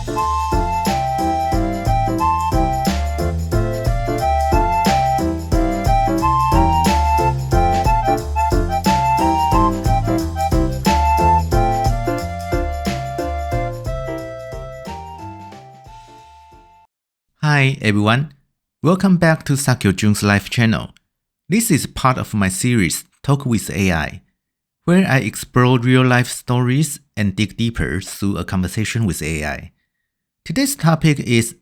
Hi everyone, welcome back to Sakyo Jun's live channel. This is part of my series Talk with AI, where I explore real-life stories and dig deeper through a conversation with AI. Today's topic is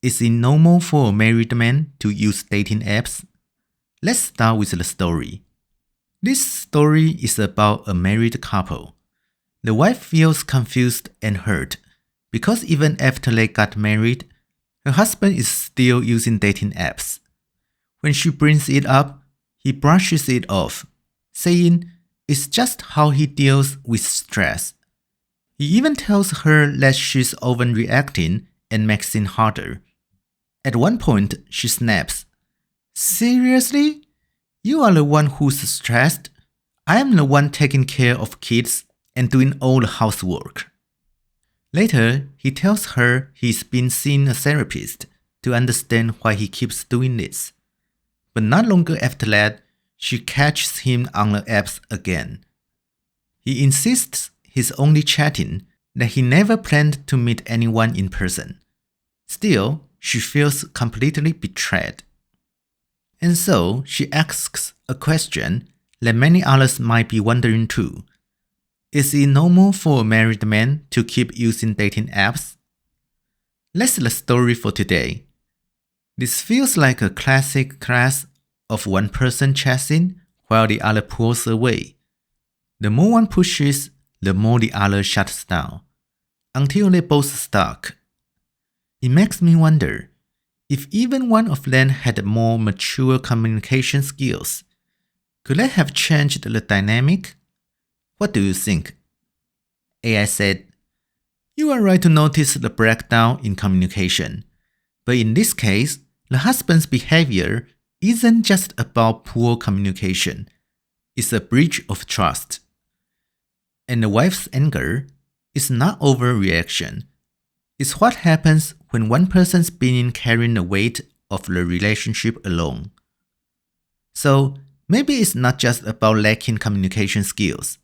it normal for a married man to use dating apps? Let's start with the story. This story is about a married couple. The wife feels confused and hurt because even after they got married, her husband is still using dating apps. When she brings it up, he brushes it off, saying it's just how he deals with stress. He even tells her that she's overreacting and makes it harder. At one point, she snaps, "Seriously? You are the one who's stressed? I am the one taking care of kids and doing all the housework." Later, he tells her he's been seeing a therapist to understand why he keeps doing this. But not long after that, she catches him on the apps again. He insists he's only chatting, that he never planned to meet anyone in person. Still, she feels completely betrayed. And so, she asks a question that many others might be wondering too. Is it normal for a married man to keep using dating apps? That's the story for today. This feels like a classic case of one person chasing while the other pulls away. The more one pushes, the more the other shuts down, until they both stuck. It makes me wonder, if even one of them had more mature communication skills, could that have changed the dynamic? What do you think? AI said, "You are right to notice the breakdown in communication. But in this case, the husband's behavior isn't just about poor communication. It's a breach of trust. And the wife's anger is not overreaction. It's what happens when one person's been carrying the weight of the relationship alone. So maybe it's not just about lacking communication skills.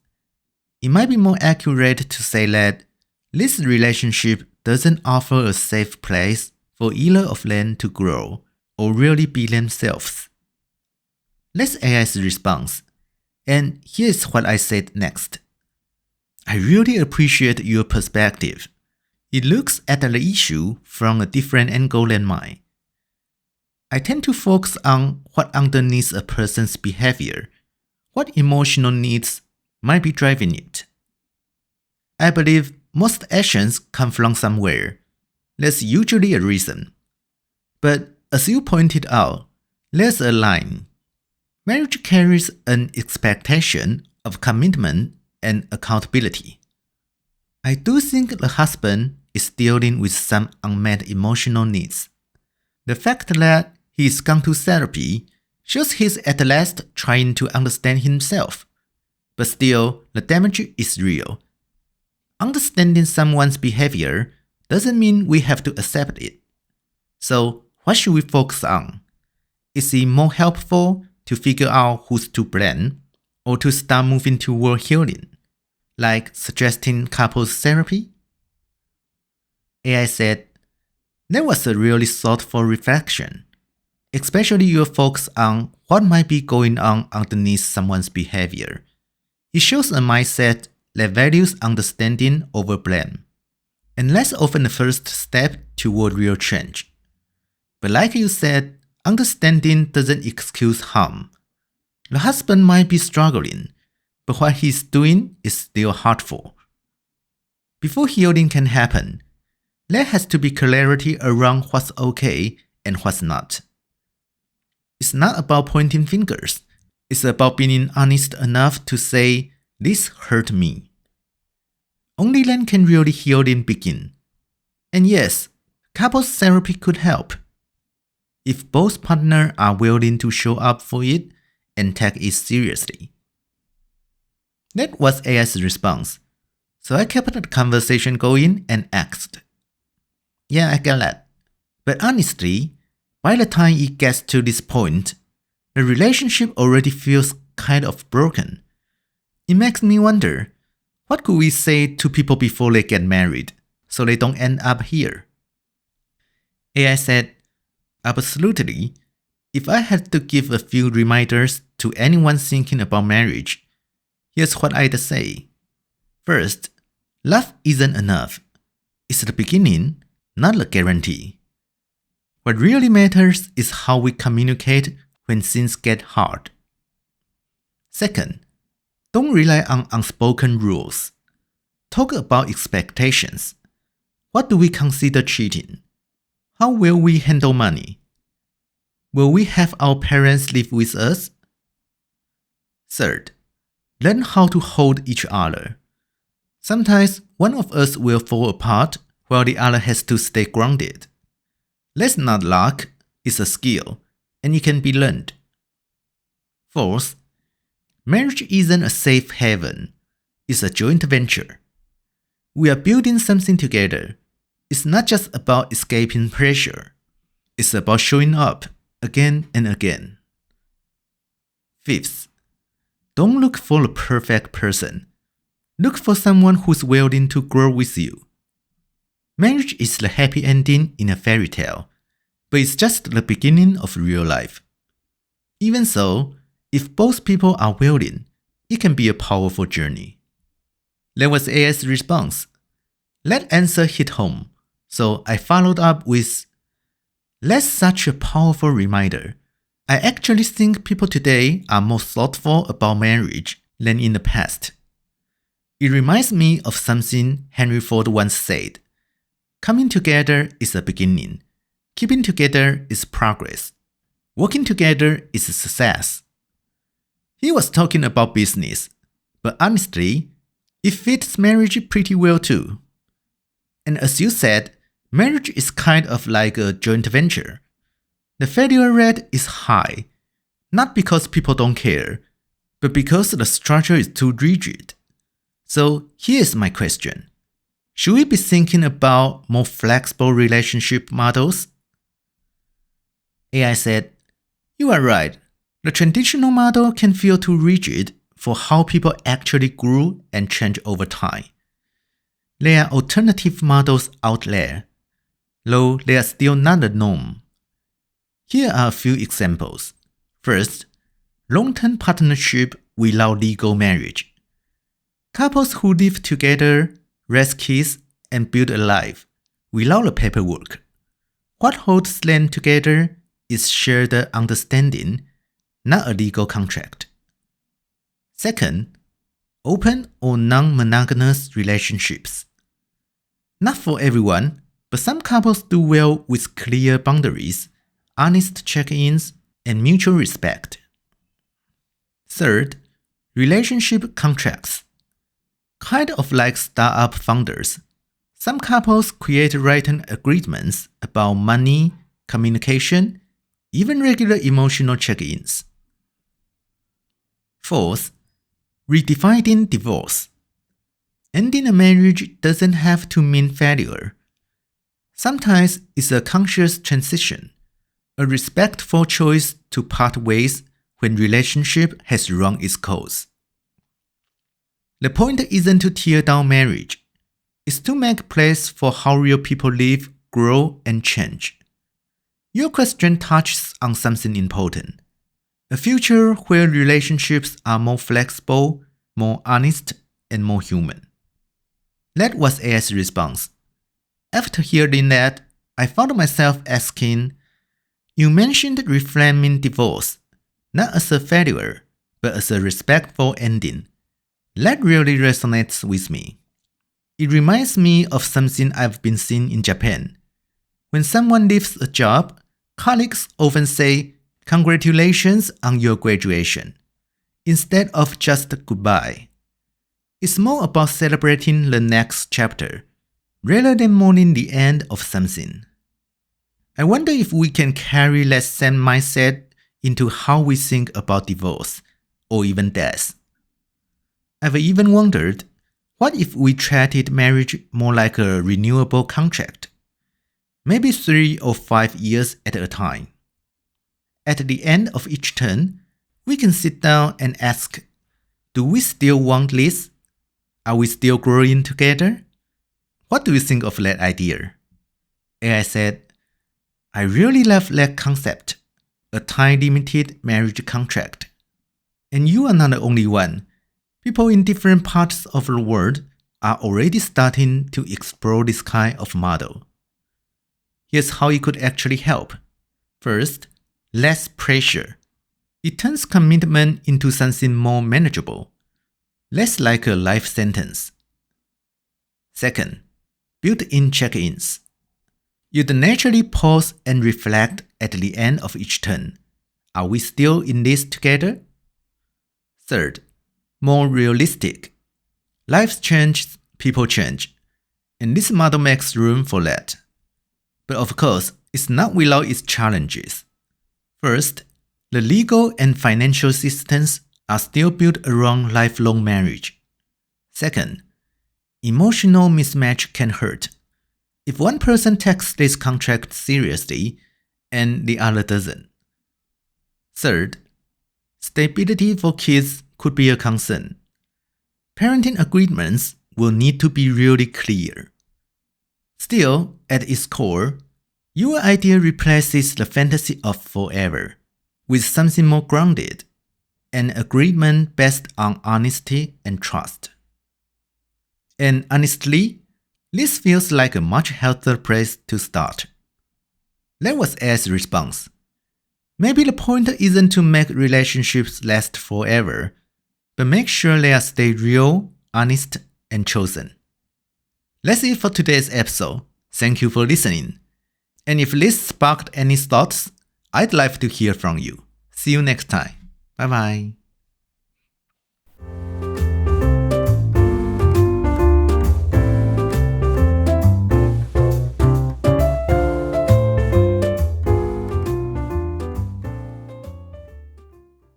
It might be more accurate to say that this relationship doesn't offer a safe place for either of them to grow or really be themselves." That's AI's response, and here's what I said next. I really appreciate your perspective. It looks at the issue from a different angle than mine. I tend to focus on what underneath a person's behavior, what emotional needs might be driving it. I believe most actions come from somewhere. There's usually a reason. But as you pointed out, there's a line. Marriage carries an expectation of commitment and accountability. I do think the husband is dealing with some unmet emotional needs. The fact that he's gone to therapy shows he's at last trying to understand himself. But still, the damage is real. Understanding someone's behavior doesn't mean we have to accept it. So, what should we focus on? Is it more helpful to figure out who's to blame, or to start moving toward healing, like suggesting couples therapy? AI said, "That was a really thoughtful reflection, especially your focus on what might be going on underneath someone's behavior. It shows a mindset that values understanding over blame. And that's often the first step toward real change. But like you said, understanding doesn't excuse harm. The husband might be struggling, but what he's doing is still hurtful. Before healing can happen, there has to be clarity around what's okay and what's not. It's not about pointing fingers. It's about being honest enough to say, this hurt me. Only then can really healing begin. And yes, couples therapy could help, if both partners are willing to show up for it and take it seriously." That was AI's response, so I kept the conversation going and asked, yeah, I get that. But honestly, by the time it gets to this point, the relationship already feels kind of broken. It makes me wonder, what could we say to people before they get married so they don't end up here? AI said, absolutely. If I had to give a few reminders to anyone thinking about marriage, here's what I'd say. First, love isn't enough. It's the beginning, not the guarantee. What really matters is how we communicate when things get hard. Second, don't rely on unspoken rules. Talk about expectations. What do we consider cheating? How will we handle money? Will we have our parents live with us? Third, learn how to hold each other. Sometimes one of us will fall apart while the other has to stay grounded. That's not luck, it's a skill, and it can be learned. Fourth, marriage isn't a safe haven, it's a joint venture. We are building something together. It's not just about escaping pressure, it's about showing up again and again. Fifth, don't look for the perfect person. Look for someone who's willing to grow with you. Marriage is the happy ending in a fairy tale, but it's just the beginning of real life. Even so, if both people are willing, it can be a powerful journey. That was AI's response. That answer hit home, so I followed up with, that's such a powerful reminder. I actually think people today are more thoughtful about marriage than in the past. It reminds me of something Henry Ford once said. Coming together is a beginning. Keeping together is progress. Working together is a success. He was talking about business, but honestly, it fits marriage pretty well too. And as you said, marriage is kind of like a joint venture. The failure rate is high, not because people don't care, but because the structure is too rigid. So here's my question. Should we be thinking about more flexible relationship models? AI said, you are right. The traditional model can feel too rigid for how people actually grew and change over time. There are alternative models out there, though they are still not the norm. Here are a few examples. First, long-term partnership without legal marriage. Couples who live together, raise kids, and build a life without the paperwork. What holds them together is shared understanding, not a legal contract. Second, open or non-monogamous relationships. Not for everyone, but some couples do well with clear boundaries, honest check-ins, and mutual respect. Third, relationship contracts. Kind of like startup founders, some couples create written agreements about money, communication, even regular emotional check-ins. Fourth, redefining divorce. Ending a marriage doesn't have to mean failure. Sometimes it's a conscious transition, a respectful choice to part ways when relationship has run its course. The point isn't to tear down marriage, it's to make place for how real people live, grow, and change. Your question touches on something important. A future where relationships are more flexible, more honest, and more human. That was AI's response. After hearing that, I found myself asking, you mentioned reframing divorce, not as a failure, but as a respectful ending. That really resonates with me. It reminds me of something I've been seeing in Japan. When someone leaves a job, colleagues often say, congratulations on your graduation, instead of just goodbye. It's more about celebrating the next chapter, rather than mourning the end of something. I wonder if we can carry that same mindset into how we think about divorce, or even death. I've even wondered, what if we treated marriage more like a renewable contract? maybe 3 or 5 years at a time. At the end of each turn, we can sit down and ask, do we still want this? Are we still growing together? What do you think of that idea? AI said, I really love that concept, a time-limited marriage contract. And you are not the only one. People in different parts of the world are already starting to explore this kind of model. Here's how it could actually help. First, less pressure. It turns commitment into something more manageable, less like a life sentence. Second, built-in check-ins. You'd naturally pause and reflect at the end of each turn. Are we still in this together? Third, more realistic. Life changes, people change, and this model makes room for that. But of course, it's not without its challenges. First, the legal and financial systems are still built around lifelong marriage. Second, emotional mismatch can hurt. If one person takes this contract seriously and the other doesn't. Third, stability for kids could be a concern. Parenting agreements will need to be really clear. Still, at its core, your idea replaces the fantasy of forever with something more grounded, an agreement based on honesty and trust. And honestly, this feels like a much healthier place to start. That was A's response. Maybe the point isn't to make relationships last forever, but make sure they stay real, honest, and chosen. That's it for today's episode. Thank you for listening. And if this sparked any thoughts, I'd love to hear from you. See you next time. Bye bye.